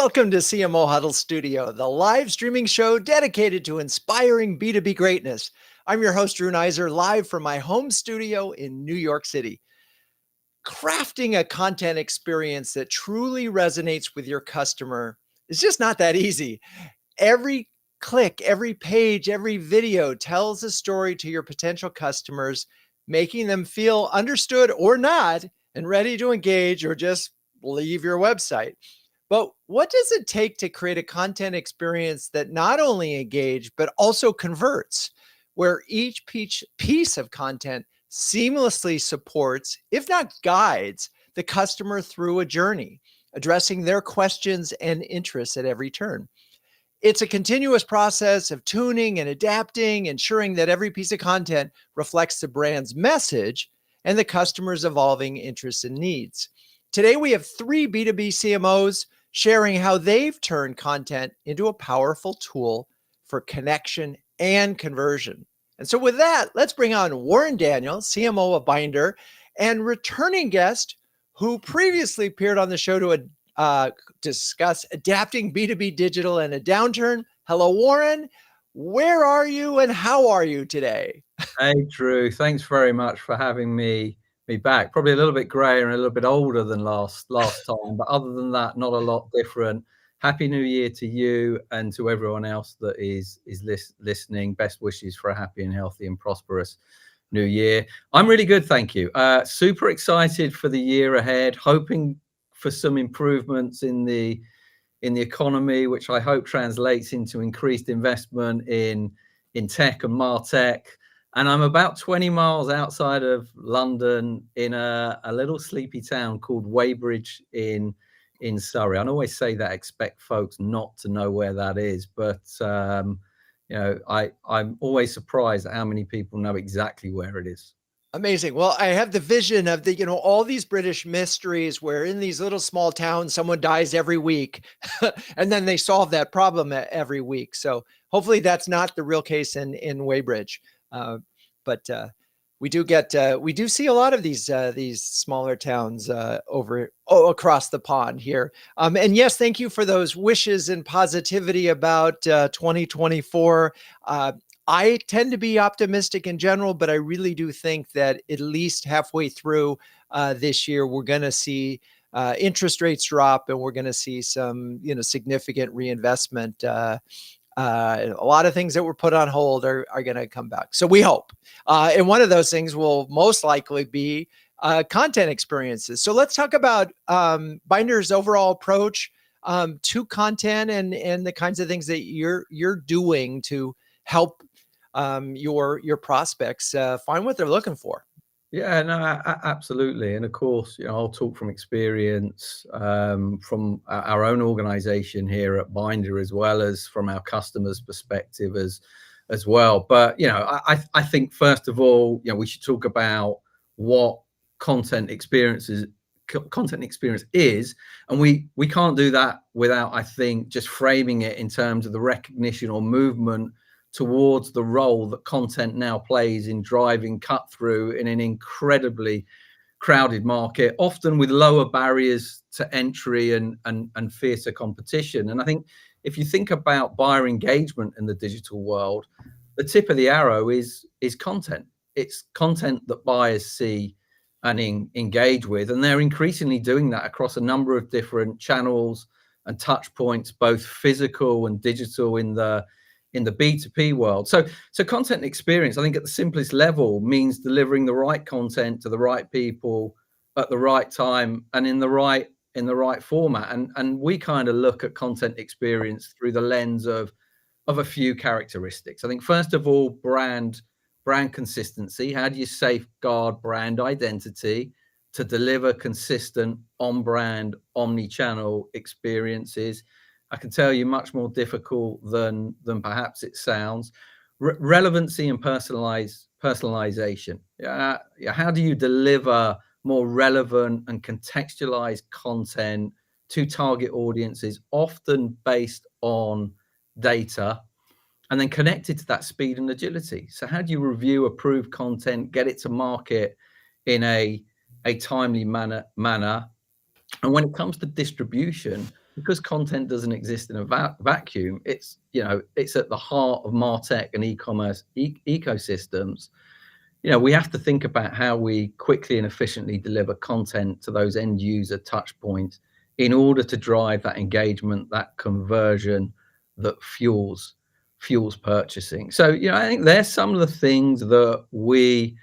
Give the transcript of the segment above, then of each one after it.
Welcome to CMO Huddles Studio, the live streaming show dedicated to inspiring B2B greatness. I'm your host, Drew Neiser, live from my home studio in New York City. Crafting a content experience that truly resonates with your customer is just not that easy. Every click, every page, every video tells a story to your potential customers, making them feel understood or not and ready to engage or just leave your website. But what does it take to create a content experience that not only engages, but also converts, where each piece of content seamlessly supports, if not guides, the customer through a journey, addressing their questions and interests at every turn? It's a continuous process of tuning and adapting, ensuring that every piece of content reflects the brand's message and the customer's evolving interests and needs. Today, we have three B2B CMOs sharing how they've turned content into a powerful tool for connection and conversion. And so with that, let's bring on Warren Daniel, CMO of Bynder, and returning guest who previously appeared on the show to discuss adapting B2B digital in a downturn. Hello, Warren. Where are you and how are you today? Hey, Drew. Thanks very much for having me back. Probably a little bit grayer and a little bit older than last time, but other than that, not a lot different. Happy New Year to you and to everyone else that is listening. Best wishes for a happy and healthy and prosperous New Year. I'm really good, thank you. Super excited for the year ahead, hoping for some improvements in the economy, which I hope translates into increased investment in tech and martech. And I'm about 20 miles outside of London in a little sleepy town called Weybridge in Surrey. I always say that, expect folks not to know where that is, but I'm always surprised at how many people know exactly where it is. Amazing. Well, I have the vision of all these British mysteries where in these little small towns, someone dies every week and then they solve that problem every week. So hopefully that's not the real case in Weybridge. But we do see a lot of these smaller towns across the pond here. And yes, thank you for those wishes and positivity about 2024. I tend to be optimistic in general, but I really do think that at least halfway through this year, we're going to see interest rates drop, and we're going to see some significant reinvestment. A lot of things that were put on hold are going to come back. So we hope. And one of those things will most likely be content experiences. So let's talk about Bynder's overall approach to content and the kinds of things that you're doing to help your prospects find what they're looking for. Yeah, no, absolutely. And of course, I'll talk from experience from our own organization here at Bynder, as well as from our customers' perspective as well. But, I think, first of all, we should talk about what content experience is. And we can't do that without, I think, just framing it in terms of the recognition or movement towards the role that content now plays in driving cut through in an incredibly crowded market, often with lower barriers to entry and fiercer competition. And I think if you think about buyer engagement in the digital world, the tip of the arrow is content. It's content that buyers see and engage with, and they're increasingly doing that across a number of different channels and touch points, both physical and digital in the B2B world. So content experience, I think at the simplest level, means delivering the right content to the right people at the right time and in the right format. And we kind of look at content experience through the lens of a few characteristics. I think first of all, brand consistency. How do you safeguard brand identity to deliver consistent on-brand, omni-channel experiences? I can tell you much more difficult than perhaps it sounds. Relevancy and personalization. How do you deliver more relevant and contextualized content to target audiences, often based on data, and then connected to that speed and agility? So how do you review, approve content, get it to market in a timely manner? And when it comes to distribution, because content doesn't exist in a vacuum, it's, it's at the heart of MarTech and e-commerce ecosystems. We have to think about how we quickly and efficiently deliver content to those end user touch points in order to drive that engagement, that conversion that fuels purchasing. So, I think there's some of the things that we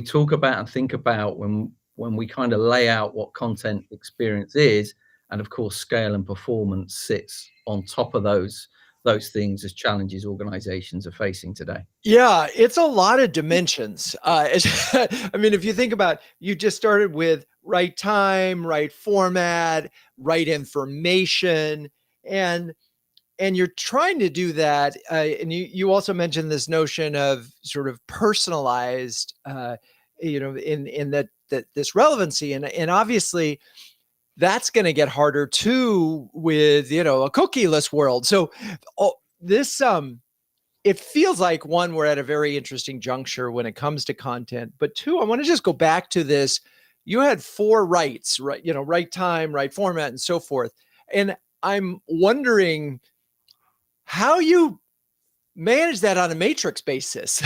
talk about and think about when we kind of lay out what content experience is. And of course, scale and performance sits on top of those things as challenges organizations are facing today. Yeah, it's a lot of dimensions. I mean, if you think about, you just started with right time, right format, right information, and you're trying to do that. And you also mentioned this notion of sort of personalized, in that this relevancy, and obviously that's going to get harder too with a cookieless world. So this it feels like, one, we're at a very interesting juncture when it comes to content, but two, I want to just go back to this. You had 4 rights, right? Right time, right format, and so forth. And I'm wondering how you manage that on a matrix basis.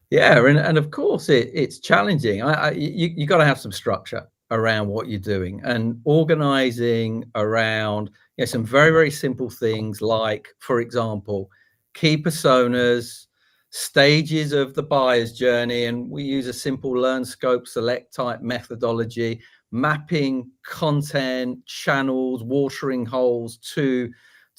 Yeah, and of course it's challenging. You got to have some structure around what you're doing and organizing around some very, very simple things like, for example, key personas, stages of the buyer's journey, and we use a simple learn, scope, select type methodology, mapping content, channels, watering holes to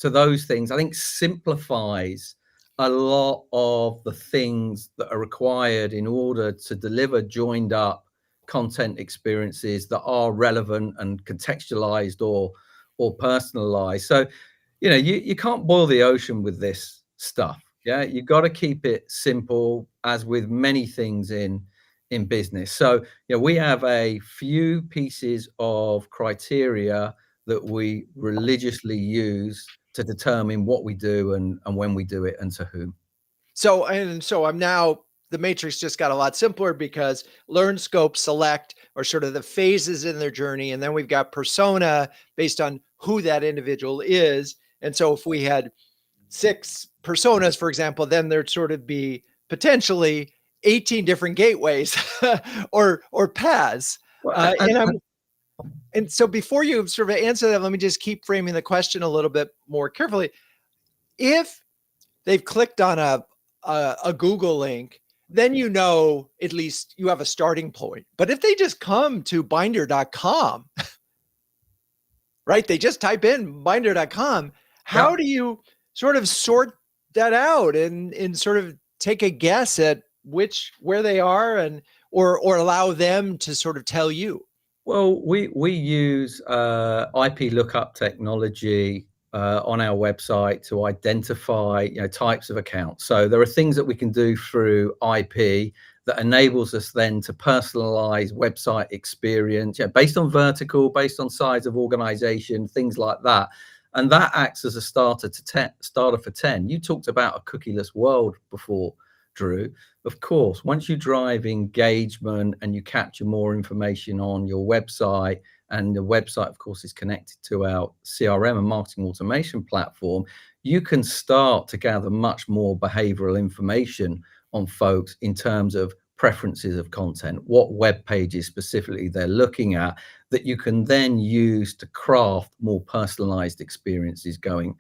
those things. I think simplifies a lot of the things that are required in order to deliver joined up content experiences that are relevant and contextualized or personalized. So, you can't boil the ocean with this stuff. Yeah, you got to keep it simple, as with many things in business. So, we have a few pieces of criteria that we religiously use to determine what we do and when we do it and to whom. So I'm now, the matrix just got a lot simpler, because learn, scope, select are sort of the phases in their journey. And then we've got persona based on who that individual is. And so if we had 6 personas, for example, then there'd sort of be potentially 18 different gateways or paths. Well, And so before you sort of answer that, let me just keep framing the question a little bit more carefully. If they've clicked on a Google link, then at least you have a starting point. But if they just come to Bynder.com, right? They just type in Bynder.com. How yeah. do you sort of sort that out and sort of take a guess at where they are, and or allow them to sort of tell you? Well, we use IP lookup technology on our website to identify types of accounts. So there are things that we can do through IP that enables us then to personalize website experience, based on vertical, based on size of organization, things like that. And that acts as a starter for 10. You talked about a cookieless world before, Drew. Of course, once you drive engagement and you capture more information on your website, and the website, of course, is connected to our CRM and marketing automation platform, you can start to gather much more behavioral information on folks in terms of preferences of content, what web pages specifically they're looking at, that you can then use to craft more personalized experiences going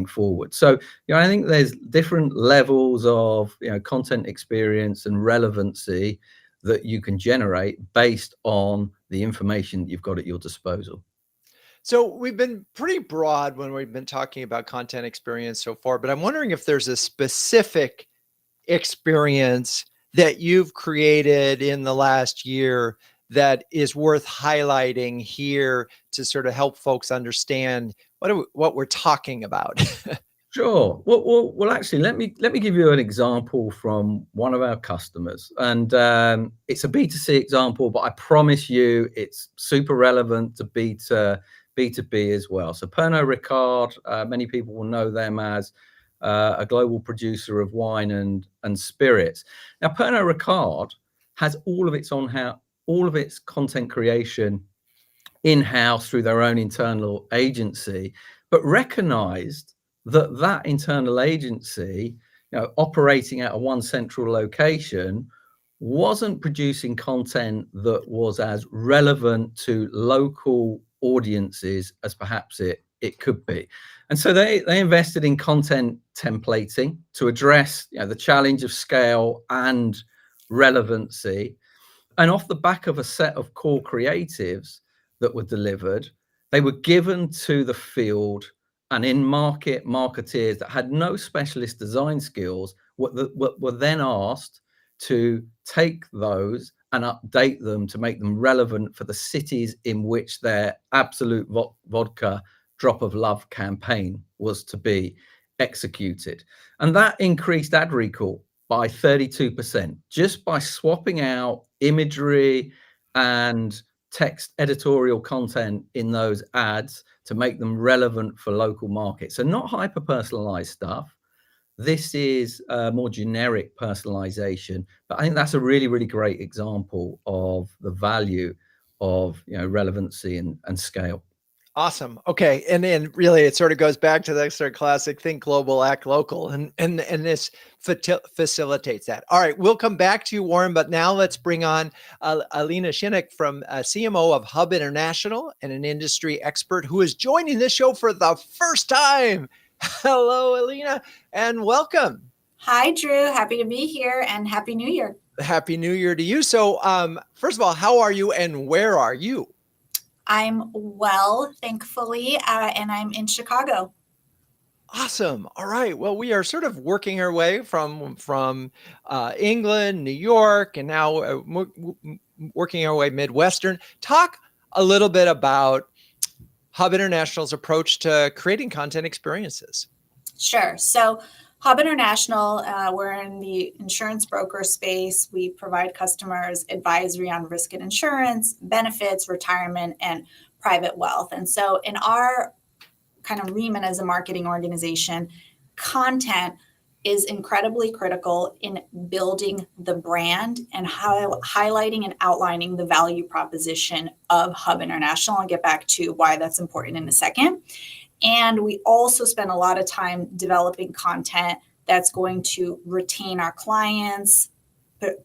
forward. So, I think there's different levels of content experience and relevancy that you can generate based on the information that you've got at your disposal. So we've been pretty broad when we've been talking about content experience so far, but I'm wondering if there's a specific experience that you've created in the last year that is worth highlighting here to sort of help folks understand what we're talking about. Sure. Well, actually, let me give you an example from one of our customers, and it's a B2C example, but I promise you, it's super relevant to B2B as well. So Pernod Ricard, many people will know them as a global producer of wine and spirits. Now, Pernod Ricard has all of its content creation in-house through their own internal agency, but recognized that that internal agency, operating out of one central location, wasn't producing content that was as relevant to local audiences as perhaps it could be. And so they invested in content templating to address the challenge of scale and relevancy. And off the back of a set of core creatives that were delivered, they were given to the field, and in-market marketeers that had no specialist design skills were then asked to take those and update them to make them relevant for the cities in which their Absolute Vodka Drop of Love campaign was to be executed. And that increased ad recall by 32%, just by swapping out imagery and text editorial content in those ads to make them relevant for local markets. So not hyper-personalized stuff. This is more generic personalization, but I think that's a really, really great example of the value of relevancy and scale. Awesome. Okay. And then really it sort of goes back to the sort of classic think global, act local. And this facilitates that. All right. We'll come back to you, Warren, but now let's bring on Ellina Shinnick from CMO of Hub International and an industry expert who is joining this show for the first time. Hello, Ellina, and welcome. Hi, Drew. Happy to be here and Happy New Year. Happy New Year to you. So first of all, how are you and where are you? I'm well, thankfully, and I'm in Chicago. Awesome. All right. Well, we are sort of working our way from England, New York, and now working our way Midwestern. Talk a little bit about Hub International's approach to creating content experiences. Sure. So Hub International, we're in the insurance broker space. We provide customers advisory on risk and insurance, benefits, retirement, and private wealth. And so in our kind of remit as a marketing organization, content is incredibly critical in building the brand and highlighting and outlining the value proposition of Hub International. I'll get back to why that's important in a second. And we also spend a lot of time developing content that's going to retain our clients,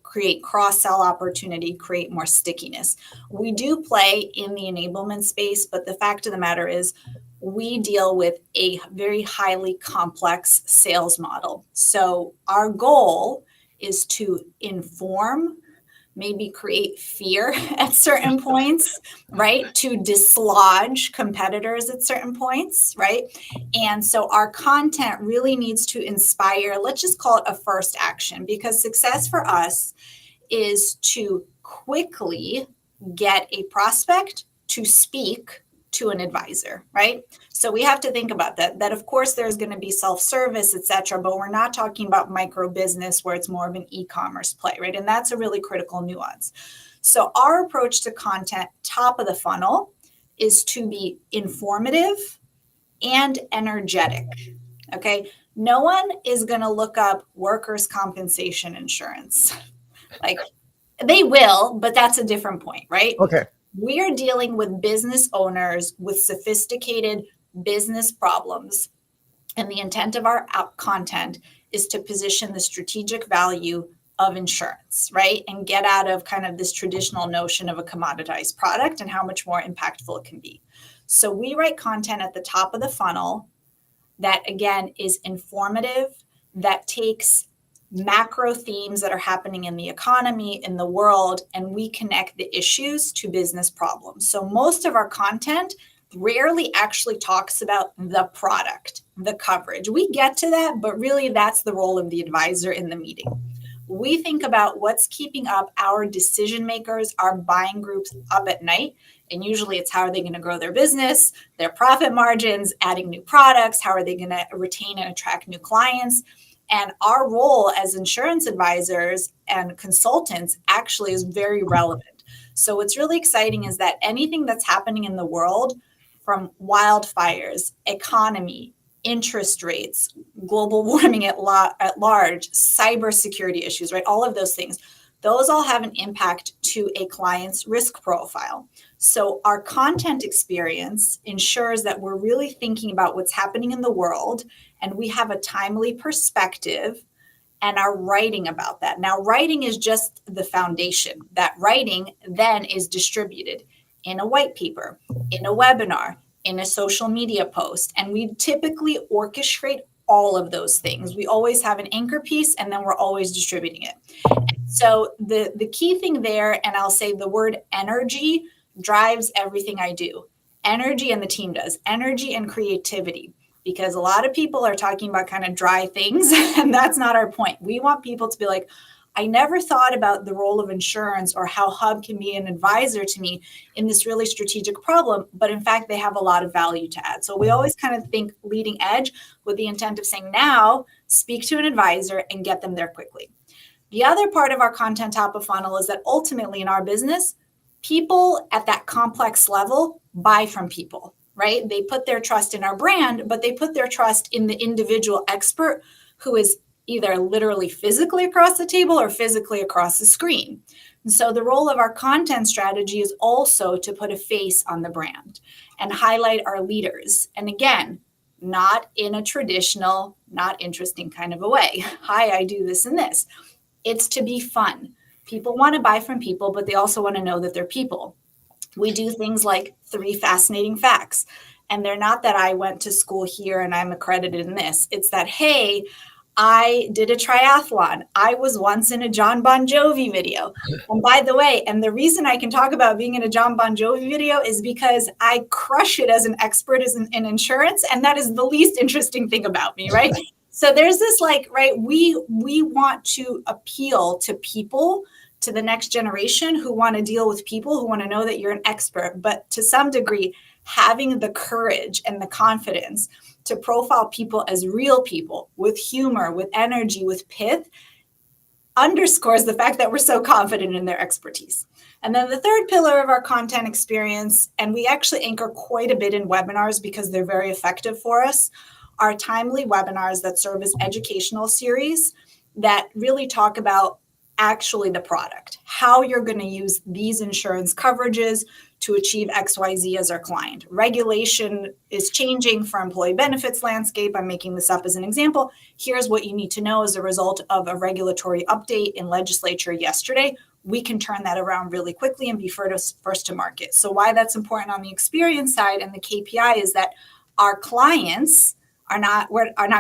create cross-sell opportunity, create more stickiness. We do play in the enablement space, but the fact of the matter is we deal with a very highly complex sales model. So our goal is to inform, maybe create fear at certain points, right? To dislodge competitors at certain points, right? And so our content really needs to inspire, let's just call it a first action, because success for us is to quickly get a prospect to speak to an advisor, right? So we have to think about that of course there's going to be self-service, et cetera, but we're not talking about micro business where it's more of an e-commerce play, right? And that's a really critical nuance. So our approach to content, top of the funnel, is to be informative and energetic, okay? No one is going to look up workers' compensation insurance. Like they will, but that's a different point, right? Okay. We are dealing with business owners with sophisticated business problems. And the intent of our content is to position the strategic value of insurance, right? And get out of kind of this traditional notion of a commoditized product and how much more impactful it can be. So we write content at the top of the funnel that, again, is informative, that takes macro themes that are happening in the economy, in the world, and we connect the issues to business problems. So most of our content rarely actually talks about the product, the coverage. We get to that, but really that's the role of the advisor in the meeting. We think about what's keeping up our decision makers, our buying groups up at night. And usually it's how are they going to grow their business, their profit margins, adding new products, how are they going to retain and attract new clients. And our role as insurance advisors and consultants actually is very relevant. So what's really exciting is that anything that's happening in the world, from wildfires, economy, interest rates, global warming at large, cybersecurity issues, right? All of those things. those all have an impact to a client's risk profile. So our content experience ensures that we're really thinking about what's happening in the world, and we have a timely perspective and are writing about that. Now, writing is just the foundation. That writing then is distributed in a white paper, in a webinar, in a social media post, and we typically orchestrate all of those things. We always have an anchor piece, and then we're always distributing it. So the key thing there, and I'll say the word energy drives everything I do. Energy, and the team does. Energy and creativity. Because a lot of people are talking about kind of dry things, and that's not our point. We want people to be like, I never thought about the role of insurance or how Hub can be an advisor to me in this really strategic problem, but in fact, they have a lot of value to add. So we always kind of think leading edge with the intent of saying, now speak to an advisor and get them there quickly. The other part of our content top of funnel is that ultimately in our business, people at that complex level buy from people. Right? They put their trust in our brand, but they put their trust in the individual expert who is either literally physically across the table or physically across the screen. And so the role of our content strategy is also to put a face on the brand and highlight our leaders. And again, not in a traditional, not interesting kind of a way. Hi, I do this and this. It's to be fun. People want to buy from people, but they also want to know that they're people. We do things like 3 fascinating facts. And they're not that I went to school here and I'm accredited in this. It's that, hey, I did a triathlon. I was once in a John Bon Jovi video. And by the way, and the reason I can talk about being in a John Bon Jovi video is because I crush it as an expert in insurance. And that is the least interesting thing about me, right? So there's this we want to appeal to people, to the next generation who want to deal with people, who want to know that you're an expert, but to some degree, having the courage and the confidence to profile people as real people with humor, with energy, with pith, underscores the fact that we're so confident in their expertise. And then the third pillar of our content experience, and we actually anchor quite a bit in webinars because they're very effective for us, are timely webinars that serve as educational series that really talk about actually the product, how you're going to use these insurance coverages to achieve XYZ as our client. Regulation is changing for employee benefits landscape. I'm making this up as an example. Here's what you need to know as a result of a regulatory update in legislature yesterday. We can turn that around really quickly and be first to market. So why that's important on the experience side and the KPI is that our clients are not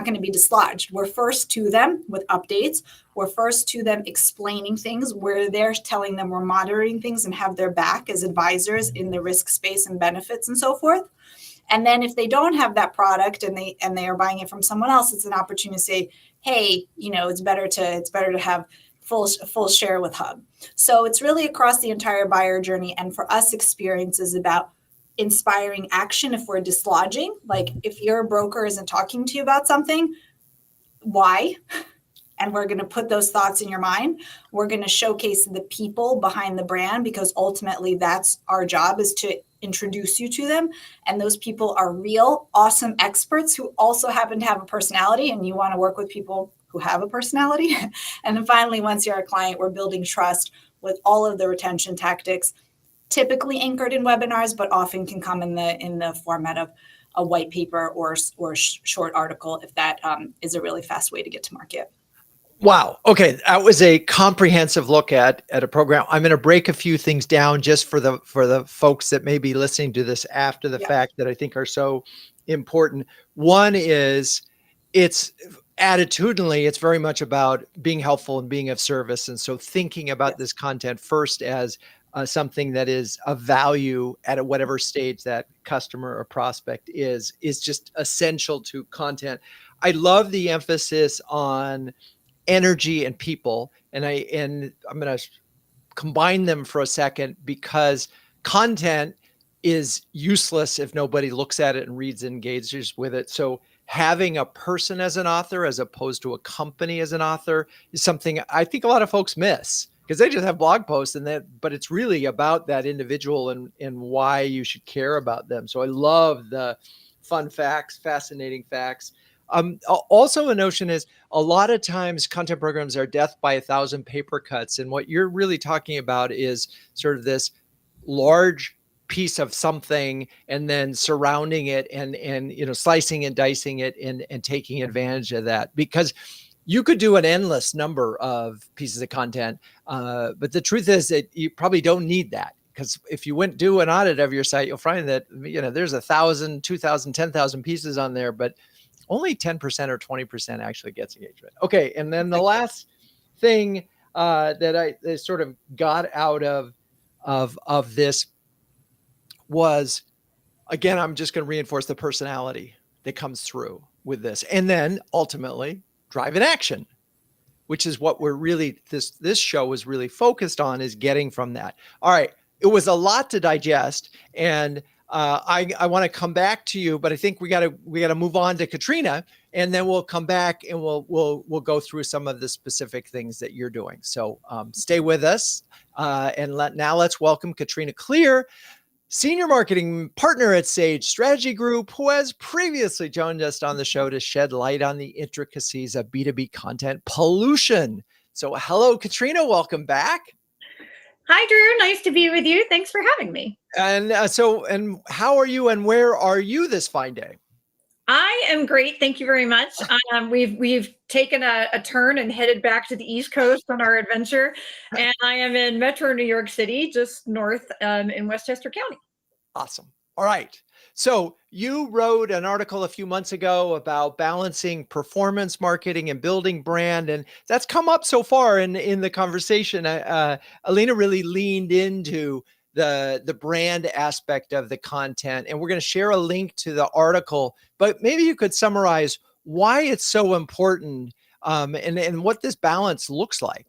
going to be dislodged. We're first to them with updates. We're first to them explaining things. We're there telling them we're monitoring things and have their back as advisors in the risk space and benefits and so forth. And then if they don't have that product and they are buying it from someone else, it's an opportunity to say, hey, it's better to have full share with Hub. So it's really across the entire buyer journey. And for us, experience is about inspiring action. If we're dislodging, like if your broker isn't talking to you about something, why? And we're going to put those thoughts in your mind. We're going to showcase the people behind the brand because ultimately that's our job, is to introduce you to them. And those people are real, awesome experts who also happen to have a personality, and you want to work with people who have a personality. And then finally, once you're a client, we're building trust with all of the retention tactics, typically anchored in webinars, but often can come in the format of a white paper or short article if that is a really fast way to get to market. Wow. Okay. That was a comprehensive look at a program. I'm going to break a few things down just for the folks that may be listening to this after the fact that I think are so important. One is it's attitudinally, it's very much about being helpful and being of service. And so thinking about this content first as something that is of value at whatever stage that customer or prospect is just essential to content. I love the emphasis on energy and people. And I'm going to combine them for a second because content is useless if nobody looks at it and reads and engages with it. So having a person as an author as opposed to a company as an author is something I think a lot of folks miss because they just have blog posts but it's really about that individual and why you should care about them. So I love the fun facts, fascinating facts. Also, a notion is a lot of times content programs are death by 1,000 paper cuts. And what you're really talking about is sort of this large piece of something and then surrounding it and slicing and dicing it and taking advantage of that, because you could do an endless number of pieces of content. But the truth is that you probably don't need that, because if you do an audit of your site, you'll find that, there's 1,000, 2,000, 10,000 pieces on there, but only 10% or 20% actually gets engagement. Okay. And then the last thing that I sort of got out of this was, again, I'm just going to reinforce the personality that comes through with this. And then ultimately drive an action, which is what we're really, this show was really focused on, is getting from that. All right. It was a lot to digest, and I want to come back to you, but I think we got to move on to Katrina, and then we'll come back and we'll go through some of the specific things that you're doing. So stay with us, and let's welcome Katrina Klier, Senior Marketing Partner at Sage Strategy Group, who has previously joined us on the show to shed light on the intricacies of B2B content pollution. So hello, Katrina, welcome back. Hi, Drew. Nice to be with you. Thanks for having me. And and how are you, and where are you this fine day? I am great. Thank you very much. We've taken a turn and headed back to the East Coast on our adventure, and I am in Metro New York City, just north in Westchester County. Awesome. All right. So you wrote an article a few months ago about balancing performance marketing and building brand, and that's come up so far in the conversation. Ellina really leaned into the brand aspect of the content, and we're going to share a link to the article, but maybe you could summarize why it's so important, and what this balance looks like.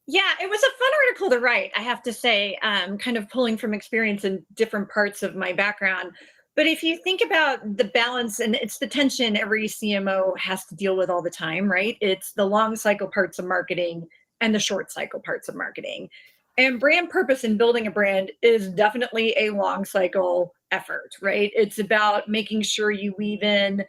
Yeah, it was a fun article to write, I have to say, kind of pulling from experience in different parts of my background. But if you think about the balance, and it's the tension every CMO has to deal with all the time, right? It's the long cycle parts of marketing and the short cycle parts of marketing. And brand purpose in building a brand is definitely a long cycle effort, right? It's about making sure you weave in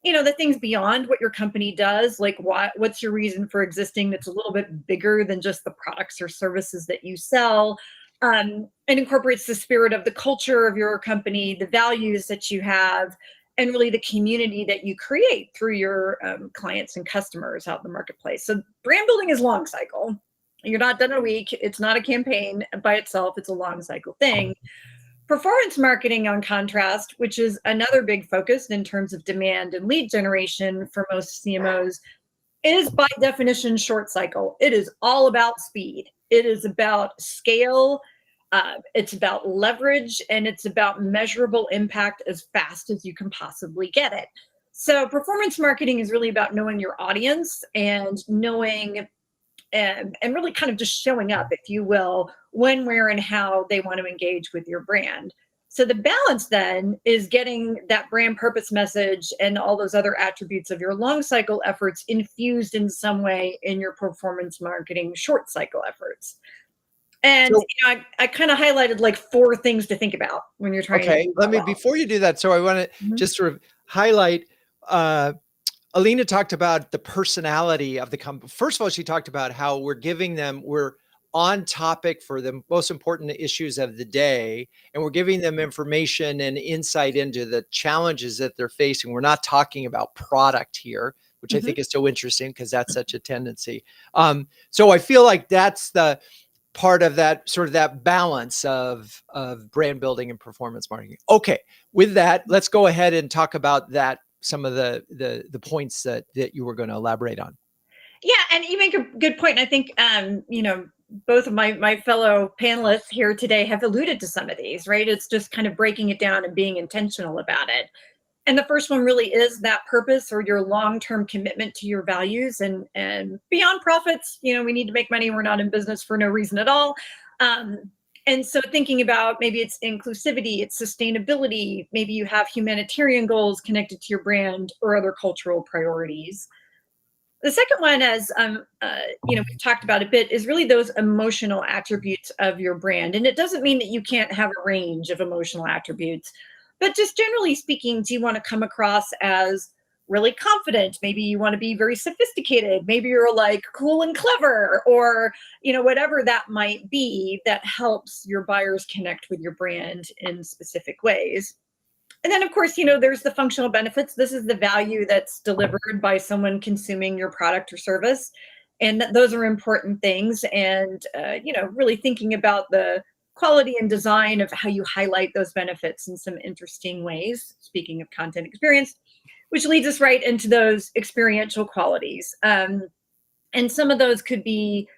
the things beyond what your company does, like what's your reason for existing that's a little bit bigger than just the products or services that you sell, and incorporates the spirit of the culture of your company, the values that you have, and really the community that you create through your clients and customers out in the marketplace. So brand building is long cycle. You're not done in a week. It's not a campaign by itself. It's a long cycle thing. Performance marketing, on contrast, which is another big focus in terms of demand and lead generation for most CMOs, is by definition short cycle. It is all about speed. It is about scale. It's about leverage, and it's about measurable impact as fast as you can possibly get it. So performance marketing is really about knowing your audience and knowing and really kind of just showing up, if you will, when, where, and how they want to engage with your brand. So the balance then is getting that brand purpose message and all those other attributes of your long cycle efforts infused in some way in your performance marketing short cycle efforts. And I kind of highlighted like 4 things to think about when you're trying to do that. Before you do that, so I want to just sort of highlight, Ellina talked about the personality of the company. First of all, she talked about how we're on topic for the most important issues of the day, and we're giving them information and insight into the challenges that they're facing. We're not talking about product here, which I think is so interesting, because that's such a tendency. So I feel like that's the part of that sort of that balance of brand building and performance marketing. Okay, with that, let's go ahead and talk about that. Some of the points that you were going to elaborate on. Yeah, and you make a good point. I think both of my fellow panelists here today have alluded to some of these, right? It's just kind of breaking it down and being intentional about it. And the first one really is that purpose, or your long-term commitment to your values, and beyond profits. We need to make money. We're not in business for no reason at all. And so thinking about, maybe it's inclusivity, it's sustainability, maybe you have humanitarian goals connected to your brand, or other cultural priorities. The second one, as we've talked about a bit, is really those emotional attributes of your brand. And it doesn't mean that you can't have a range of emotional attributes, but just generally speaking, do you want to come across as really confident. Maybe you want to be very sophisticated. Maybe you're like cool and clever, or, whatever that might be that helps your buyers connect with your brand in specific ways. And then, of course, there's the functional benefits. This is the value that's delivered by someone consuming your product or service. And those are important things. And, really thinking about the quality and design of how you highlight those benefits in some interesting ways, speaking of content experience, which leads us right into those experiential qualities. And some of those could be,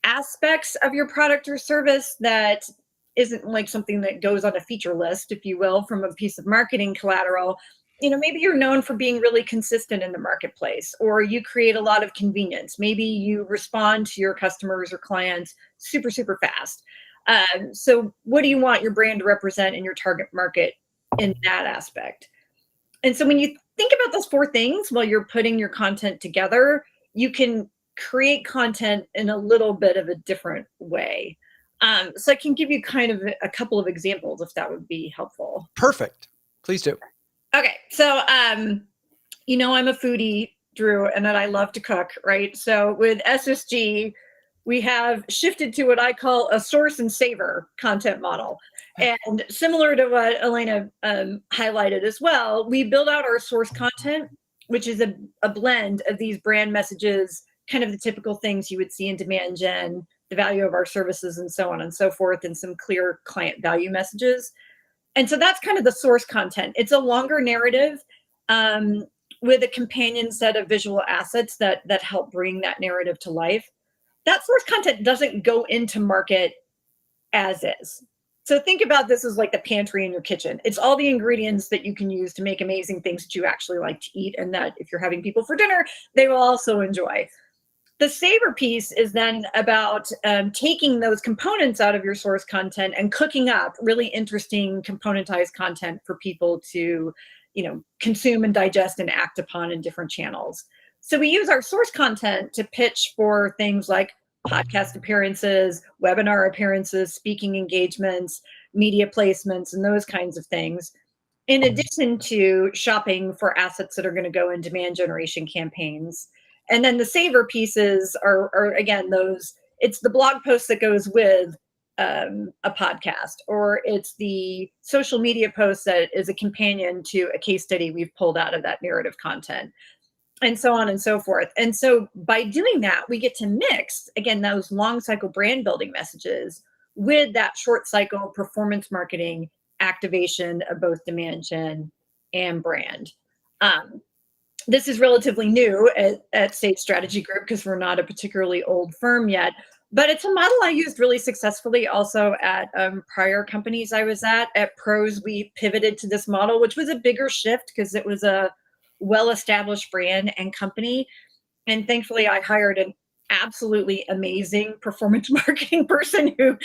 aspects of your product or service that isn't like something that goes on a feature list, if you will, from a piece of marketing collateral. Maybe you're known for being really consistent in the marketplace, or you create a lot of convenience. Maybe you respond to your customers or clients super, super fast. So what do you want your brand to represent in your target market in that aspect? And so when you think about those 4 things while you're putting your content together, you can create content in a little bit of a different way. So I can give you kind of a couple of examples if that would be helpful. Perfect. Please do. Okay. So, I'm a foodie, Drew, and that I love to cook, right? So with SSG, we have shifted to what I call a source and savor content model. And similar to what Ellina highlighted as well, we build out our source content, which is a blend of these brand messages, kind of the typical things you would see in demand gen, the value of our services and so on and so forth, and some clear client value messages. And so that's kind of the source content. It's a longer narrative with a companion set of visual assets that help bring that narrative to life. That source content doesn't go into market as is. So think about this as like the pantry in your kitchen. It's all the ingredients that you can use to make amazing things that you actually like to eat, and that if you're having people for dinner, they will also enjoy. The savor piece is then about taking those components out of your source content and cooking up really interesting componentized content for people to, consume and digest and act upon in different channels. So we use our source content to pitch for things like podcast appearances, webinar appearances, speaking engagements, media placements, and those kinds of things, in addition to shopping for assets that are going to go in demand generation campaigns. And then the savor pieces are again, it's the blog post that goes with a podcast, or it's the social media post that is a companion to a case study we've pulled out of that narrative content, and so on and so forth. And so by doing that, we get to mix, again, those long cycle brand building messages with that short cycle performance marketing activation of both demand gen and brand. This is relatively new at State Strategy Group because we're not a particularly old firm yet, but it's a model I used really successfully also at prior companies I was at. At Pros, we pivoted to this model, which was a bigger shift because it was a well-established brand and company. And thankfully, I hired an absolutely amazing performance marketing person who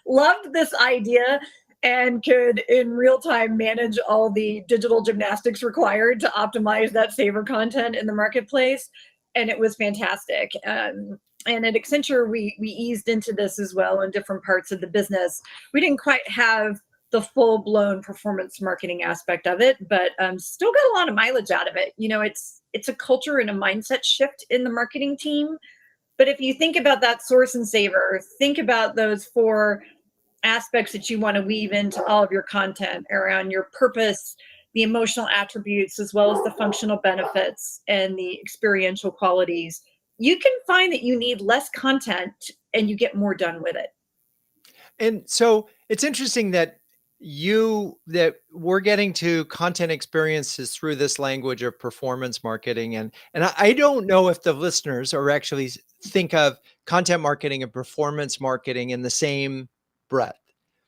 loved this idea and could in real time manage all the digital gymnastics required to optimize that savor content in the marketplace. And it was fantastic. And at Accenture, we eased into this as well in different parts of the business. We didn't quite have the full-blown performance marketing aspect of it, but still got a lot of mileage out of it. It's a culture and a mindset shift in the marketing team. But if you think about that source and savor, think about those 4 aspects that you want to weave into all of your content around your purpose, the emotional attributes, as well as the functional benefits and the experiential qualities. You can find that you need less content and you get more done with it. And so it's interesting that we're getting to content experiences through this language of performance marketing. And I don't know if the listeners are actually think of content marketing and performance marketing in the same breath,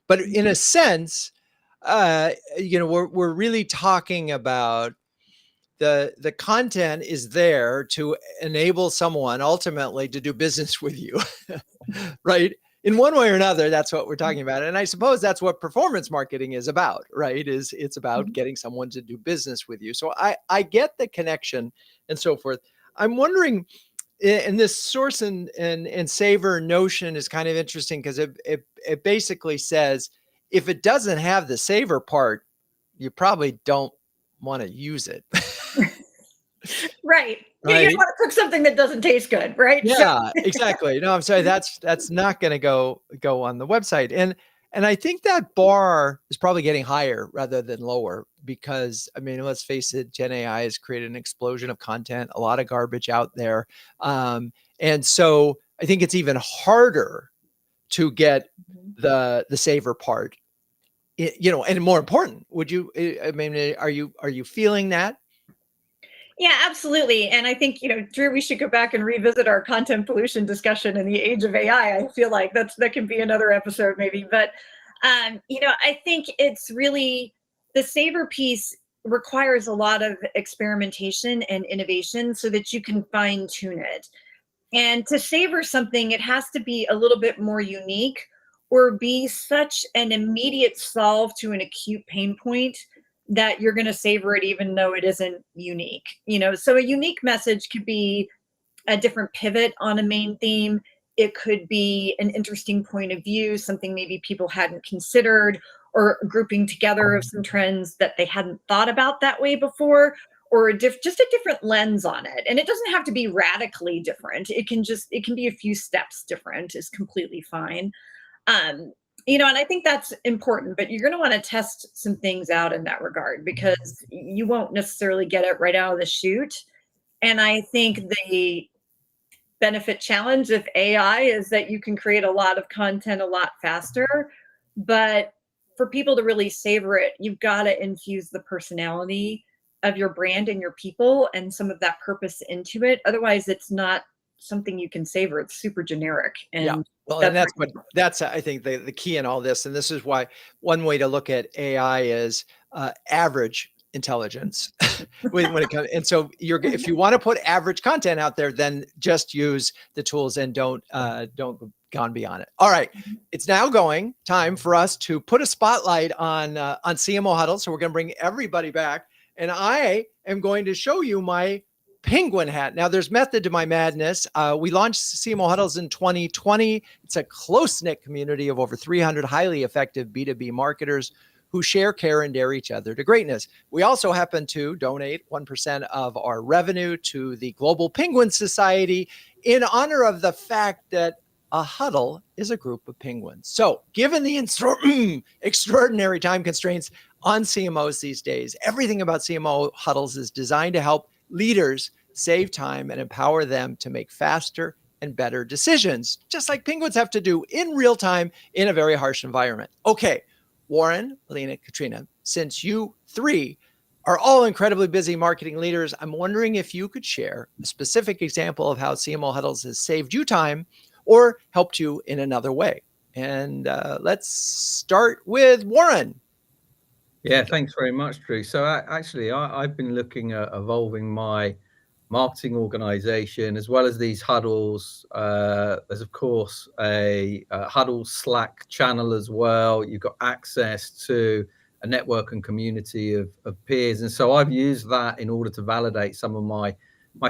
but in a sense, we're really talking about the content is there to enable someone ultimately to do business with you, right? In one way or another, that's what we're talking about. And I suppose that's what performance marketing is about, right? It's about getting someone to do business with you. So I get the connection and so forth. I'm wondering, and this source and savor notion is kind of interesting because it basically says, if it doesn't have the savor part, you probably don't want to use it. Right. You Right. don't want to cook something that doesn't taste good, right? Yeah, exactly. No, I'm sorry. That's not going to go on the website. And I think that bar is probably getting higher rather than lower because, I mean, let's face it, Gen AI has created an explosion of content, a lot of garbage out there. And so I think it's even harder to get the savor part, and more important, I mean, are you feeling that? Yeah, absolutely. And I think, Drew, we should go back and revisit our content pollution discussion in the age of AI. I feel like that can be another episode maybe. But, I think it's really the savor piece requires a lot of experimentation and innovation so that you can fine tune it. And to savor something, it has to be a little bit more unique or be such an immediate solve to an acute pain point that you're going to savor it even though it isn't unique. So a unique message could be a different pivot on a main theme. It could be an interesting point of view, something maybe people hadn't considered, or grouping together of some trends that they hadn't thought about that way before, or just a different lens on it. And it doesn't have to be radically different. It can be a few steps different is completely fine. And I think that's important, but you're going to want to test some things out in that regard because you won't necessarily get it right out of the chute. And I think the benefit challenge of AI is that you can create a lot of content a lot faster, but for people to really savor it, you've got to infuse the personality of your brand and your people and some of that purpose into it. Otherwise, it's not something you can savor. It's super generic. And yeah. Well, and that's I think the key in all this. And this is why one way to look at AI is average intelligence when it comes. And so if you want to put average content out there, then just use the tools and don't gone beyond it. All right. It's now time for us to put a spotlight on CMO Huddles. So we're going to bring everybody back and I am going to show you my penguin hat. Now there's method to my madness. We launched CMO Huddles in 2020. It's a close-knit community of over 300 highly effective B2B marketers who share, care, and dare each other to greatness. We also happen to donate 1% of our revenue to the Global Penguin Society in honor of the fact that a huddle is a group of penguins. So given the extraordinary time constraints on CMOs these days, everything about CMO Huddles is designed to help leaders save time and empower them to make faster and better decisions, just like penguins have to do in real time in a very harsh environment. Okay, Warren, Ellina, Katrina, since you three are all incredibly busy marketing leaders, I'm wondering if you could share a specific example of how CMO Huddles has saved you time or helped you in another way. And let's start with Warren. Yeah, thanks very much, Drew. So actually, I've been looking at evolving my marketing organization as well as these huddles. There's, of course, a huddle Slack channel as well. You've got access to a network and community of peers. And so I've used that in order to validate some of my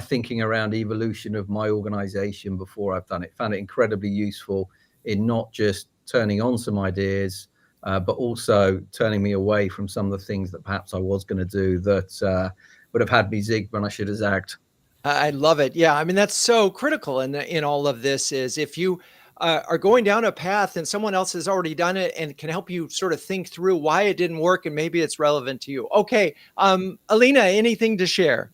thinking around evolution of my organization before I've done it. Found it incredibly useful in not just turning on some ideas, but also turning me away from some of the things that perhaps I was going to do that would have had me zig when I should have zagged. I love it. Yeah, I mean, that's so critical in all of this is if you are going down a path and someone else has already done it and can help you sort of think through why it didn't work and maybe it's relevant to you. Okay, Ellina, anything to share?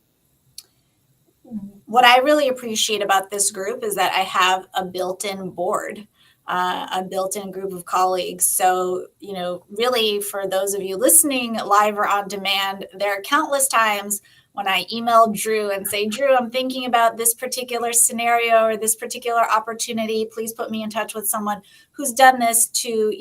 What I really appreciate about this group is that I have a built-in board, a built-in group of colleagues. So, really for those of you listening live or on demand, there are countless times when I email Drew and say, Drew, I'm thinking about this particular scenario or this particular opportunity. Please put me in touch with someone who's done this to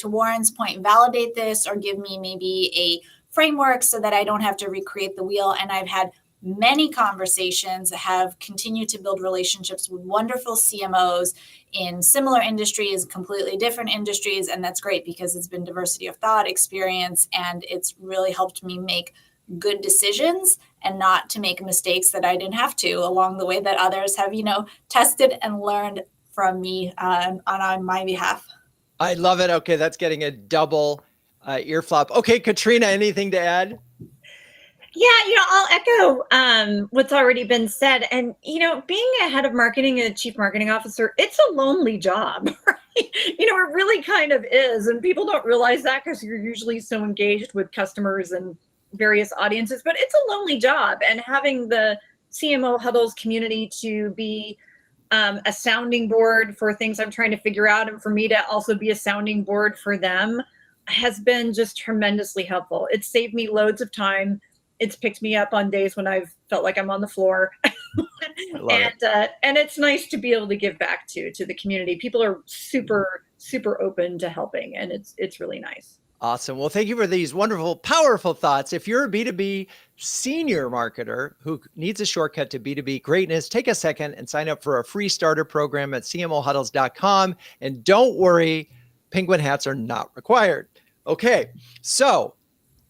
Warren's point, validate this or give me maybe a framework so that I don't have to recreate the wheel. And I've had many conversations, have continued to build relationships with wonderful CMOs in similar industries, completely different industries. And that's great because it's been diversity of thought experience. And it's really helped me make good decisions and not to make mistakes that I didn't have to along the way that others have, tested and learned from me on my behalf. I love it. Okay, that's getting a double ear flop. Okay, Katrina, anything to add? I'll echo what's already been said. And, being a head of marketing and a chief marketing officer, it's a lonely job, right? It really kind of is. And people don't realize that because you're usually so engaged with customers and various audiences, but it's a lonely job. And having the CMO Huddles community to be a sounding board for things I'm trying to figure out, and for me to also be a sounding board for them, has been just tremendously helpful. It's saved me loads of time. It's picked me up on days when I've felt like I'm on the floor. And it's nice to be able to give back to the community. People are super, super open to helping, and it's really nice. Awesome. Well, thank you for these wonderful, powerful thoughts. If you're a B2B senior marketer who needs a shortcut to B2B greatness, take a second and sign up for a free starter program at cmohuddles.com. And don't worry, penguin hats are not required. Okay, so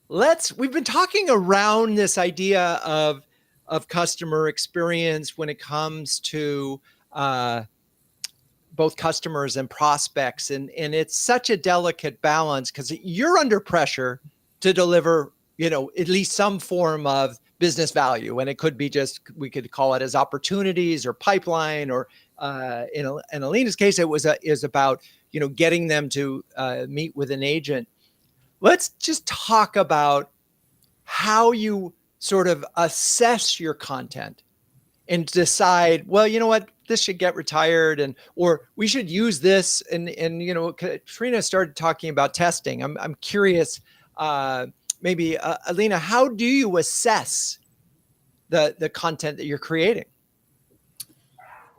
we've been talking around this idea of customer experience when it comes to both customers and prospects. And it's such a delicate balance because you're under pressure to deliver, at least some form of business value. And it could be we could call it as opportunities or pipeline, or in Ellina's case, is about, getting them to meet with an agent. Let's just talk about how you sort of assess your content and decide, well, you know what, this should get retired, or we should use this. And Katrina started talking about testing. I'm curious, maybe Ellina, how do you assess the content that you're creating?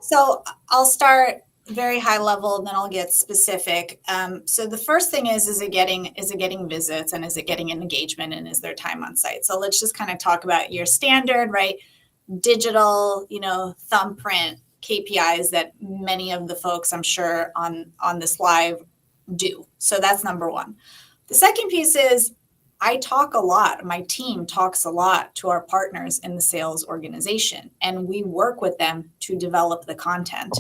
So I'll start very high level, and then I'll get specific. So the first thing is it getting visits, and is it getting an engagement, and is there time on site? So let's just kind of talk about your standard, right? Digital, thumbprint KPIs that many of the folks, I'm sure, on this live do. So that's number one. The second piece is I talk a lot. My team talks a lot to our partners in the sales organization, and we work with them to develop the content,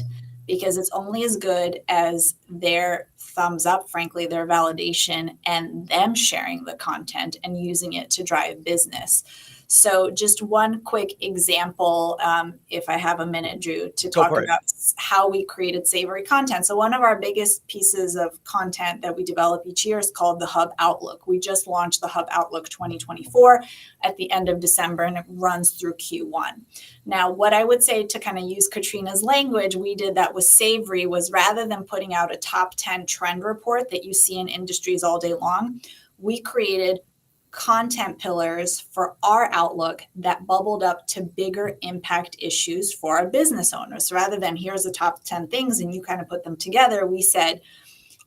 because it's only as good as their thumbs up, frankly, their validation, and them sharing the content and using it to drive business. So just one quick example, if I have a minute, Drew, to talk about how we created savory content. So one of our biggest pieces of content that we develop each year is called the Hub Outlook. We just launched the Hub Outlook 2024 at the end of December, and it runs through Q1. Now, what I would say, to kind of use Katrina's language, we did that with Savory, was rather than putting out a top 10 trend report that you see in industries all day long, we created content pillars for our Outlook that bubbled up to bigger impact issues for our business owners. So rather than here's the top 10 things and you kind of put them together, we said,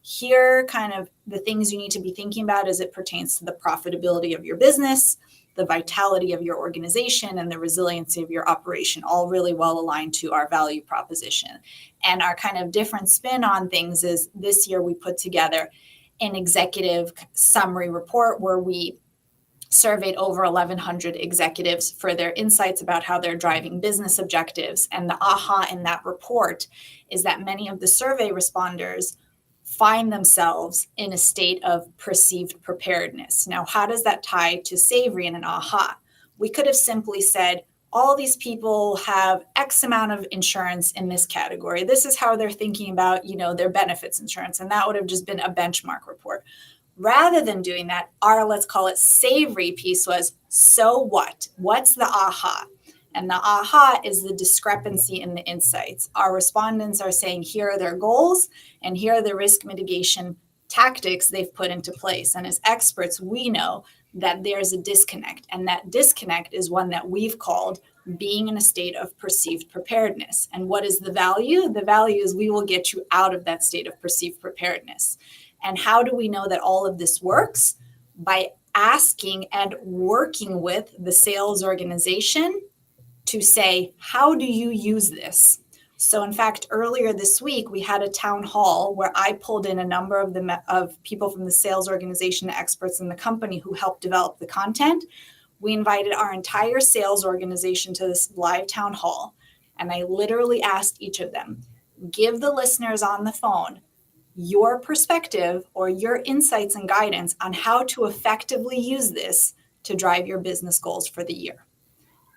here are kind of the things you need to be thinking about as it pertains to the profitability of your business, the vitality of your organization, and the resiliency of your operation, all really well aligned to our value proposition. And our kind of different spin on things is this year we put together an executive summary report where we surveyed over 1,100 executives for their insights about how they're driving business objectives. And the aha in that report is that many of the survey responders find themselves in a state of perceived preparedness. Now, how does that tie to Savory and an aha? We could have simply said, all these people have X amount of insurance in this category. This is how they're thinking about, their benefits insurance. And that would have just been a benchmark report. Rather than doing that, our, let's call it Savory piece was, so what? What's the aha? And the aha is the discrepancy in the insights. Our respondents are saying, here are their goals, and here are the risk mitigation tactics they've put into place. And as experts, we know that there's a disconnect. And that disconnect is one that we've called being in a state of perceived preparedness. And what is the value? The value is we will get you out of that state of perceived preparedness. And how do we know that all of this works? By asking and working with the sales organization to say, how do you use this? So in fact, earlier this week, we had a town hall where I pulled in a number of people from the sales organization, experts in the company who helped develop the content. We invited our entire sales organization to this live town hall. And I literally asked each of them, give the listeners on the phone your perspective or your insights and guidance on how to effectively use this to drive your business goals for the year.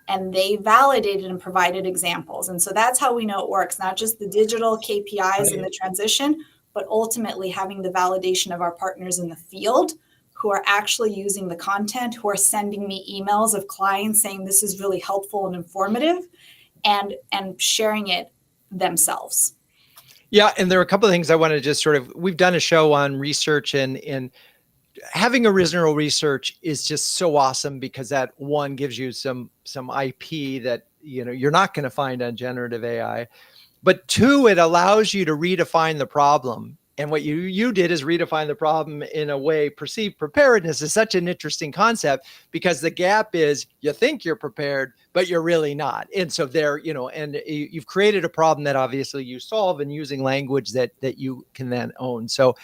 And they validated and provided examples. And so that's how we know it works, not just the digital KPIs and the transition, but ultimately having the validation of our partners in the field who are actually using the content, who are sending me emails of clients saying this is really helpful and informative, and sharing it themselves. Yeah. And there are a couple of things I want to just we've done a show on research, and having original research is just so awesome because that one gives you some IP that, you're not going to find on generative AI, but two, it allows you to redefine the problem. And what you did is redefine the problem in a way. Perceived preparedness is such an interesting concept because the gap is you think you're prepared, but you're really not. And so and you've created a problem that obviously you solve and using language that you can then own. So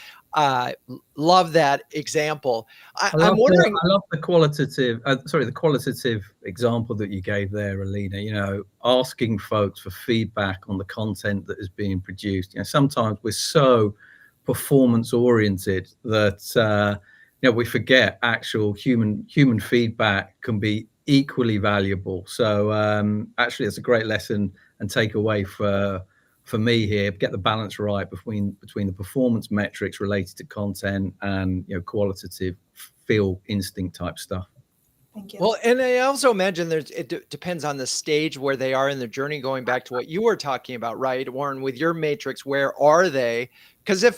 love that example. I'm wondering. I love the qualitative example that you gave there, Ellina. Asking folks for feedback on the content that is being produced. Sometimes we're so performance oriented that we forget actual human feedback can be equally valuable. So actually, it's a great lesson and takeaway for me here. Get the balance right between the performance metrics related to content and qualitative feel instinct type stuff. Thank you. Well, and I also imagine it depends on the stage where they are in the journey, going back to what you were talking about, right, Warren, with your matrix, where are they? Because if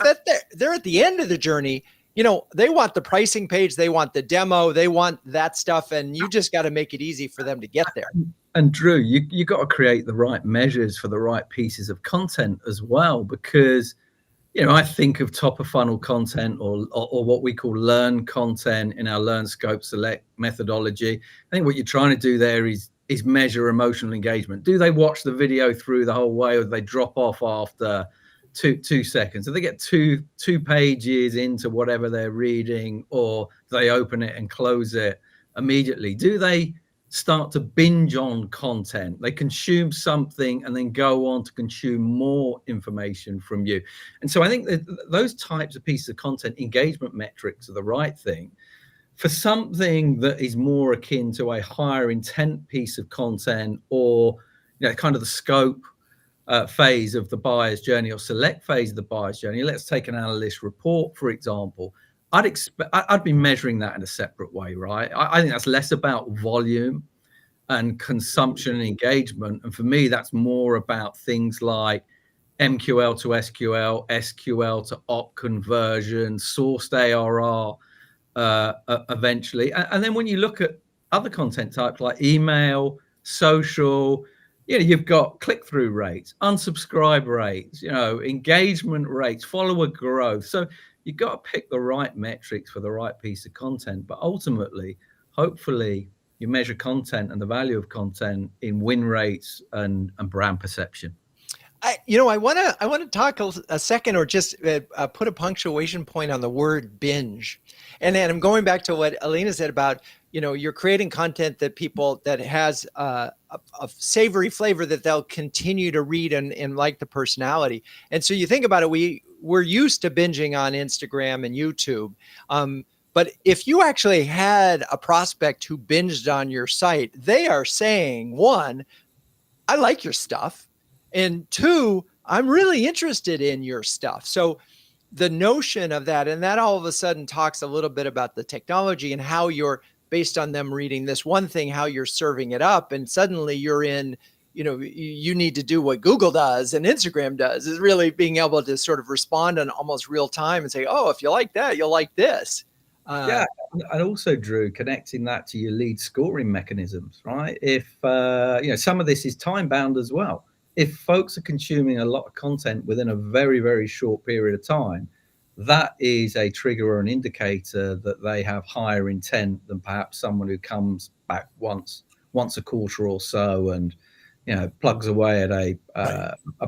they're at the end of the journey, they want the pricing page, they want the demo, they want that stuff, and you just got to make it easy for them to get there. And Drew, you got to create the right measures for the right pieces of content as well, because I think of top of funnel content or what we call learn content in our learn, scope, select methodology. I think what you're trying to do there is measure emotional engagement. Do they watch the video through the whole way, or do they drop off after two seconds? Do they get two pages into whatever they're reading, or do they open it and close it immediately? Do they start to binge on content? They consume something and then go on to consume more information from you. And so I think that those types of pieces of content, engagement metrics, are the right thing. For something that is more akin to a higher intent piece of content, or kind of the scope phase of the buyer's journey, or select phase of the buyer's journey. Let's take an analyst report, for example. I'd be measuring that in a separate way, right? I think that's less about volume and consumption and engagement. And for me, that's more about things like MQL to SQL, SQL to op conversion, sourced ARR eventually. And then when you look at other content types like email, social, you've got click-through rates, unsubscribe rates, engagement rates, follower growth. So you've got to pick the right metrics for the right piece of content. But ultimately, hopefully, you measure content and the value of content in win rates and brand perception. I want to talk a second, or just put a punctuation point on the word binge. And then I'm going back to what Ellina said about, you're creating content that has a savory flavor that they'll continue to read and like the personality. And so you think about it, we're used to binging on Instagram and YouTube. But if you actually had a prospect who binged on your site, they are saying, one, I like your stuff. And two, I'm really interested in your stuff. So the notion of that, and that all of a sudden talks a little bit about the technology and how you're, based on them reading this one thing, how you're serving it up. And suddenly you're in, you need to do what Google does and Instagram does, is really being able to sort of respond in almost real time and say, oh, if you like that, you'll like this. Yeah. And also, Drew, connecting that to your lead scoring mechanisms, right? If, some of this is time bound as well. If folks are consuming a lot of content within a very, very short period of time, that is a trigger or an indicator that they have higher intent than perhaps someone who comes back once a quarter or so and, plugs away at a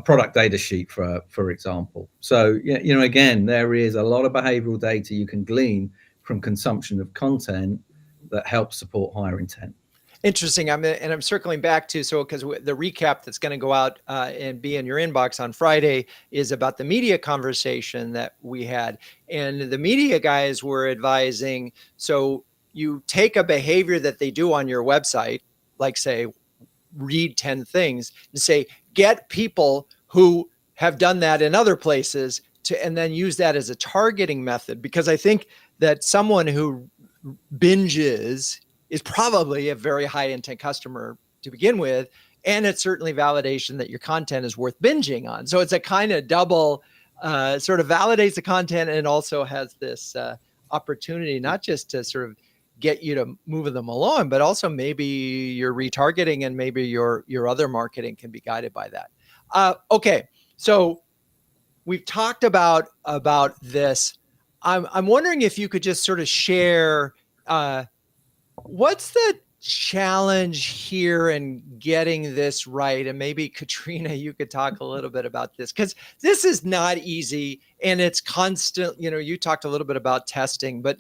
product data sheet, for example. So, again, there is a lot of behavioral data you can glean from consumption of content that helps support higher intent. Interesting. I'm circling back to, because the recap that's going to go out and be in your inbox on Friday is about the media conversation that we had. And the media guys were advising, so you take a behavior that they do on your website, like say, read 10 things, and say, get people who have done that in other places and then use that as a targeting method. Because I think that someone who binges is probably a very high intent customer to begin with. And it's certainly validation that your content is worth binging on. So it's a kind of double, sort of validates the content and also has this opportunity, not just to sort of get you to move them along, but also maybe your retargeting and maybe your other marketing can be guided by that. Okay, so we've talked about this. I'm wondering if you could just sort of share what's the challenge here in getting this right, and maybe Katrina, you could talk a little bit about this, because this is not easy and it's constant. You talked a little bit about testing, but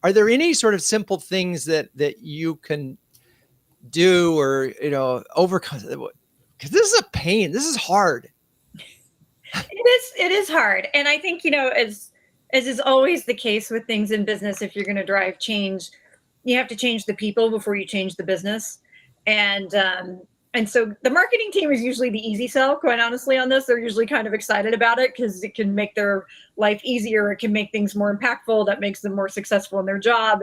are there any sort of simple things that you can do or overcome? Because this is a pain. This is hard. It is hard, and I think as is always the case with things in business, if you're going to drive change, you have to change the people before you change the business. And so the marketing team is usually the easy sell, quite honestly, on this. They're usually kind of excited about it because it can make their life easier. It can make things more impactful. That makes them more successful in their job.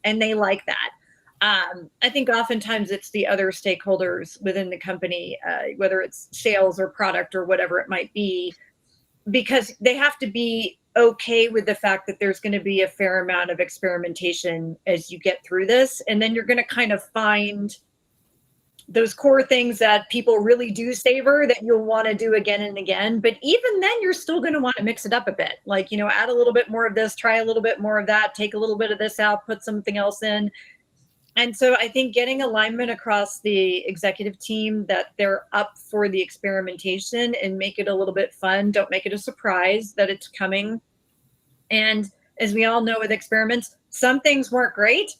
And they like that. I think oftentimes it's the other stakeholders within the company, whether it's sales or product or whatever it might be, because they have to be okay with the fact that there's going to be a fair amount of experimentation as you get through this. And then you're going to kind of find those core things that people really do savor that you'll want to do again and again. But even then, you're still going to want to mix it up a bit. Like, add a little bit more of this, try a little bit more of that, take a little bit of this out, put something else in. And so I think getting alignment across the executive team that they're up for the experimentation and make it a little bit fun. Don't make it a surprise that it's coming. And as we all know with experiments, some things work great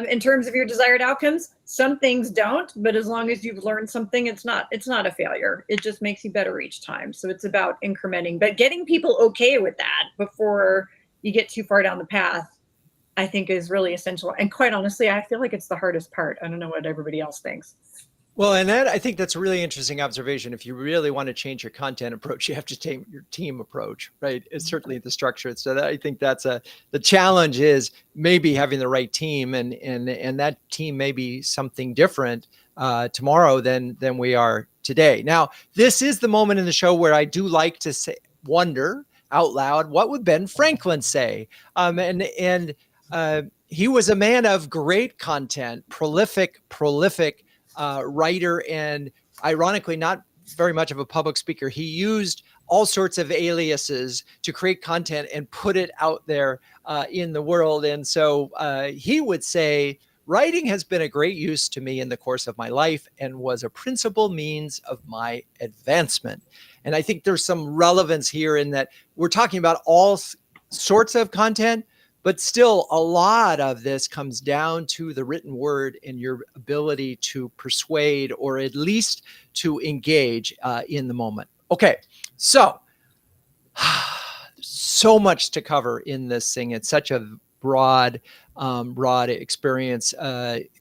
in terms of your desired outcomes. Some things don't, but as long as you've learned something, it's not a failure. It just makes you better each time. So it's about incrementing, but getting people okay with that before you get too far down the path, I think is really essential. And quite honestly, I feel like it's the hardest part. I don't know what everybody else thinks. Well, and I think that's a really interesting observation. If you really want to change your content approach, you have to change your team approach, right? It's certainly the structure. So I think that's the challenge is maybe having the right team, and that team may be something different tomorrow than we are today. Now, this is the moment in the show where I do like to wonder out loud, what would Ben Franklin say? He was a man of great content, prolific writer, and ironically, not very much of a public speaker. He used all sorts of aliases to create content and put it out there in the world. And so he would say, writing has been a great use to me in the course of my life and was a principal means of my advancement. And I think there's some relevance here in that we're talking about all sorts of content, but still, a lot of this comes down to the written word and your ability to persuade or at least to engage in the moment. Okay, so much to cover in this thing. It's such a broad experience.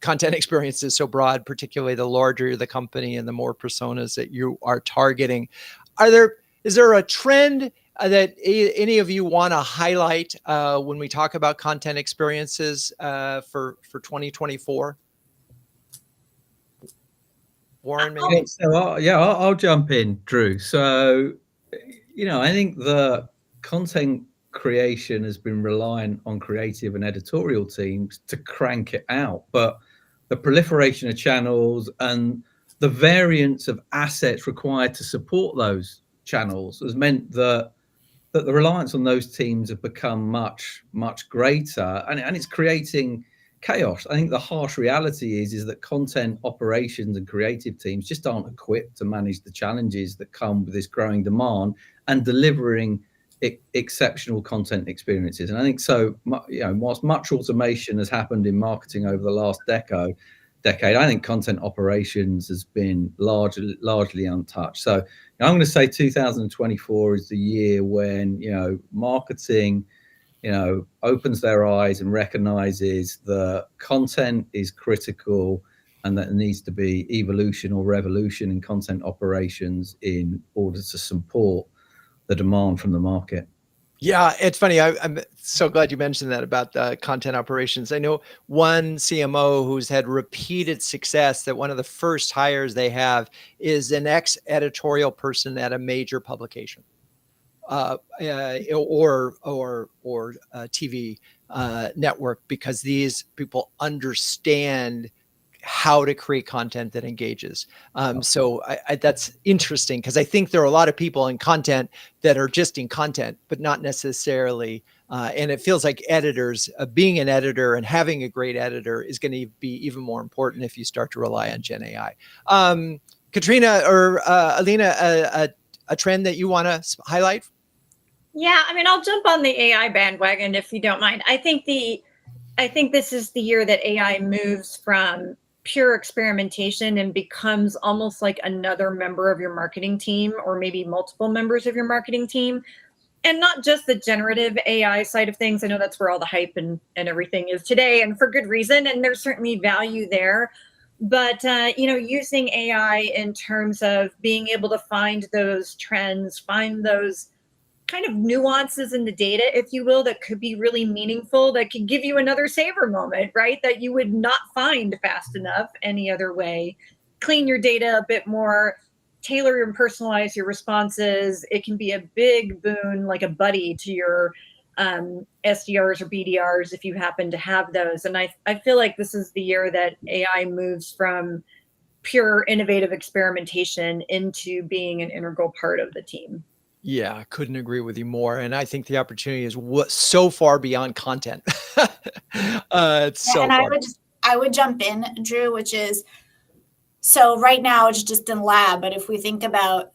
Content experience is so broad, particularly the larger the company and the more personas that you are targeting. Is there a trend that any of you want to highlight when we talk about content experiences for 2024? Warren, maybe? I'll jump in, Drew. So, I think the content creation has been relying on creative and editorial teams to crank it out, but the proliferation of channels and the variance of assets required to support those channels has meant that the reliance on those teams have become much, much greater, and it's creating chaos. I think the harsh reality is that content operations and creative teams just aren't equipped to manage the challenges that come with this growing demand and delivering exceptional content experiences. And I think so, whilst much automation has happened in marketing over the last decade, I think content operations has been largely untouched. So I'm going to say 2024 is the year when, marketing opens their eyes and recognizes that content is critical and that there needs to be evolution or revolution in content operations in order to support the demand from the market. Yeah, it's funny. I'm so glad you mentioned that about the content operations. I know one CMO who's had repeated success, that one of the first hires they have is an ex-editorial person at a major publication, or TV network, because these people understand how to create content that engages. So that's interesting, because I think there are a lot of people in content that are just in content, but not necessarily. And it feels like editors, being an editor and having a great editor is going to be even more important if you start to rely on Gen AI. Katrina or Ellina, a trend that you want to highlight? Yeah, I mean, I'll jump on the AI bandwagon if you don't mind. I think this is the year that AI moves from pure experimentation and becomes almost like another member of your marketing team, or maybe multiple members of your marketing team. And not just the generative AI side of things. I know that's where all the hype and everything is today, and for good reason. And there's certainly value there. But, using AI in terms of being able to find those trends, find those kind of nuances in the data, if you will, that could be really meaningful, that could give you another saver moment, right? That you would not find fast enough any other way. Clean your data a bit more, tailor and personalize your responses. It can be a big boon, like a buddy to your SDRs or BDRs, if you happen to have those. And I feel like this is the year that AI moves from pure innovative experimentation into being an integral part of the team. Yeah, I couldn't agree with you more. And I think the opportunity is so far beyond content. It's so and far. I would jump in, Drew, which is, so right now it's just in lab, but if we think about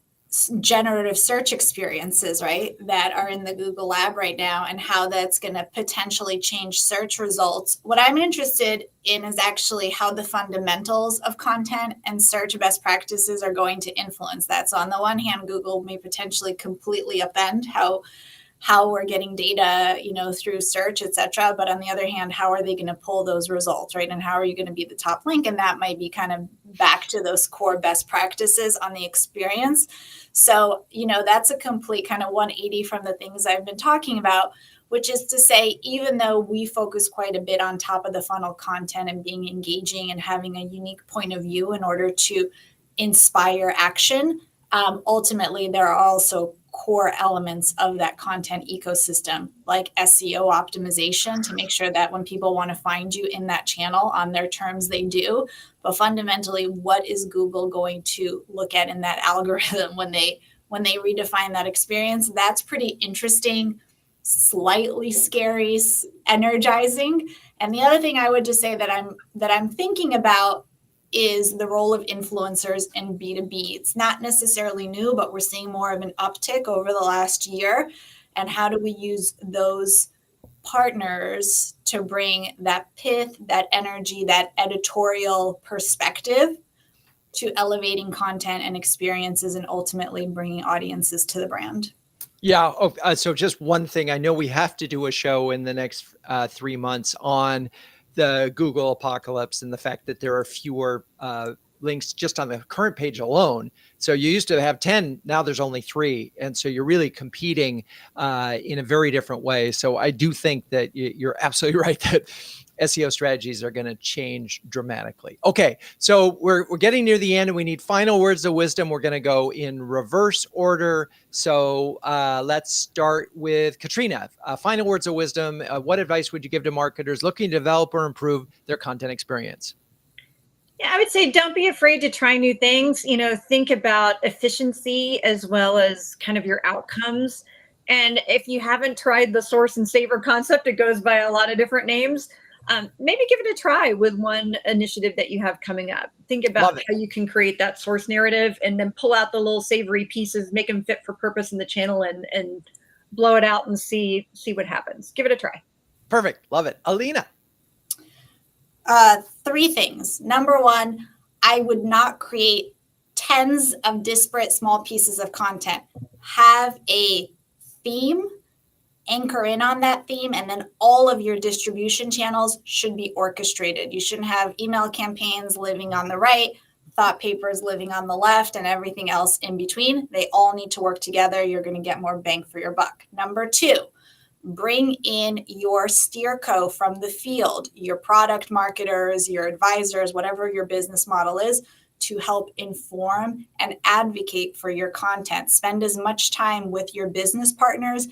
generative search experiences, right, that are in the Google lab right now, and how that's going to potentially change search results. What I'm interested in is actually how the fundamentals of content and search best practices are going to influence that. So on the one hand, Google may potentially completely upend how we're getting data, through search, et cetera. But on the other hand, how are they going to pull those results, right? And how are you going to be the top link? And that might be kind of back to those core best practices on the experience. So, that's a complete kind of 180 from the things I've been talking about, which is to say, even though we focus quite a bit on top of the funnel content and being engaging and having a unique point of view in order to inspire action, ultimately, there are also core elements of that content ecosystem, like SEO optimization, to make sure that when people want to find you in that channel on their terms, they do. But fundamentally, what is Google going to look at in that algorithm when they redefine that experience? That's pretty interesting, slightly scary, energizing. And the other thing I would just say that I'm thinking about is the role of influencers in B2B. It's not necessarily new, but we're seeing more of an uptick over the last year. And how do we use those partners to bring that pith, that energy, that editorial perspective to elevating content and experiences, and ultimately bringing audiences to the brand? Yeah. So just one thing, I know we have to do a show in the next 3 months on the Google apocalypse and the fact that there are fewer links just on the current page alone. So you used to have 10, now there's only 3. And so you're really competing in a very different way. So I do think that you're absolutely right that SEO strategies are going to change dramatically. Okay, so we're getting near the end, and we need final words of wisdom. We're going to go in reverse order. So let's start with Katrina. Final words of wisdom. What advice would you give to marketers looking to develop or improve their content experience? Yeah, I would say don't be afraid to try new things. Think about efficiency as well as kind of your outcomes. And if you haven't tried the source and savor concept, it goes by a lot of different names. Maybe give it a try with one initiative that you have coming up. Think about how you can create that source narrative, and then pull out the little savory pieces, make them fit for purpose in the channel, and blow it out and see what happens. Give it a try. Perfect. Love it. Ellina. 3 things. Number 1, I would not create tens of disparate small pieces of content. Have a theme anchor in on that theme, and then all of your distribution channels should be orchestrated. You shouldn't have email campaigns living on the right, thought papers living on the left, and everything else in between. They all need to work together. You're going to get more bang for your buck. Number 2, bring in your steer co from the field, your product marketers, your advisors, whatever your business model is, to help inform and advocate for your content. Spend as much time with your business partners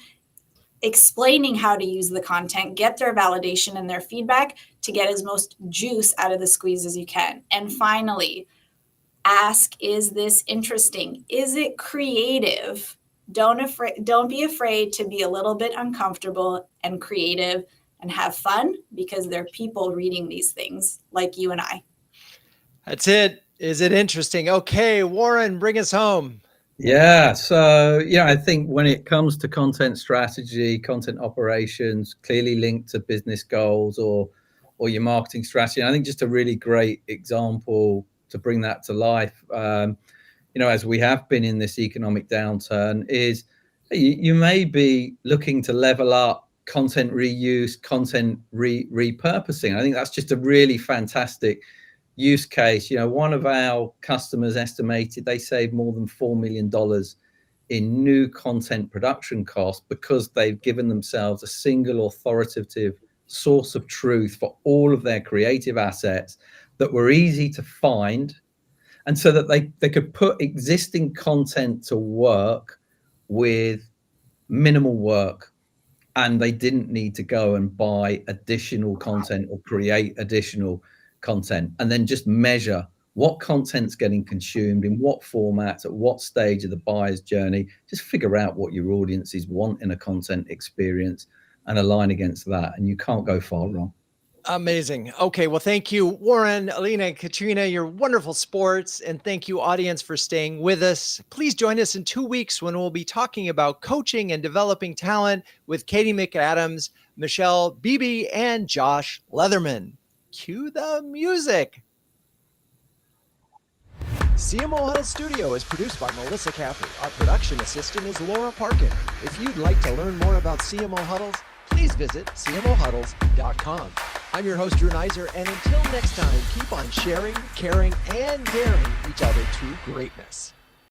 explaining how to use the content, get their validation and their feedback to get as most juice out of the squeeze as you can. And finally, ask, is this interesting? Is it creative? Don't be afraid to be a little bit uncomfortable and creative and have fun, because there are people reading these things like you and I. That's it. Is it interesting? Okay, Warren, bring us home. Yeah. So, I think when it comes to content strategy, content operations, clearly linked to business goals or your marketing strategy, and I think just a really great example to bring that to life, as we have been in this economic downturn, is you may be looking to level up content reuse, content repurposing. I think that's just a really fantastic use case. One of our customers estimated they saved more than $4 million in new content production costs because they've given themselves a single authoritative source of truth for all of their creative assets that were easy to find, and so that they could put existing content to work with minimal work, and they didn't need to go and buy additional content or create additional content, and then just measure what content's getting consumed, in what formats, at what stage of the buyer's journey. Just figure out what your audiences want in a content experience and align against that, and you can't go far wrong. Amazing. Okay, well, thank you, Warren, Ellina, and Katrina. You're wonderful sports, and thank you, audience, for staying with us. Please join us in 2 weeks when we'll be talking about coaching and developing talent with Katie McAdams, Michelle Beebe, and Josh Leatherman. Cue the music. CMO Huddles Studio is produced by Melissa Caffrey. Our production assistant is Laura Parkin. If you'd like to learn more about CMO Huddles, please visit cmohuddles.com. I'm your host, Drew Neiser, and until next time, keep on sharing, caring, and daring each other to greatness.